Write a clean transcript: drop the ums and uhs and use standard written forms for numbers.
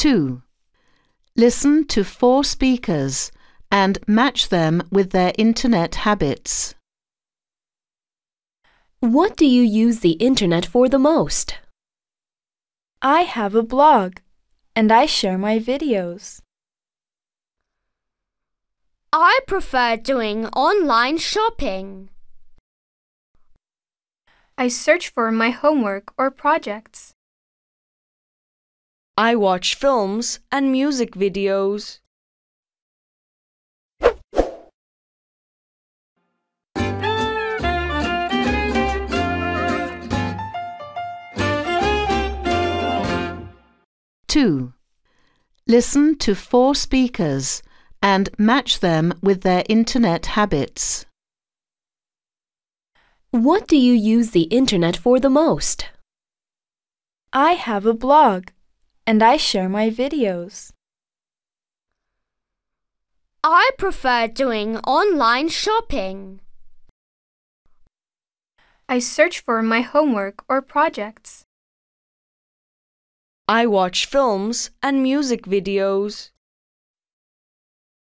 2. Listen to 4 speakers and match them with their internet habits. What do you use the internet for the most? I have a blog, and I share my videos. I prefer doing online shopping. I search for my homework or projects. I watch films and music videos. Two. Listen to 4 speakers and match them with their internet habits. What do you use the internet for the most? I have a blog, and I share my videos. I prefer doing online shopping. I search for my homework or projects. I watch films and music videos.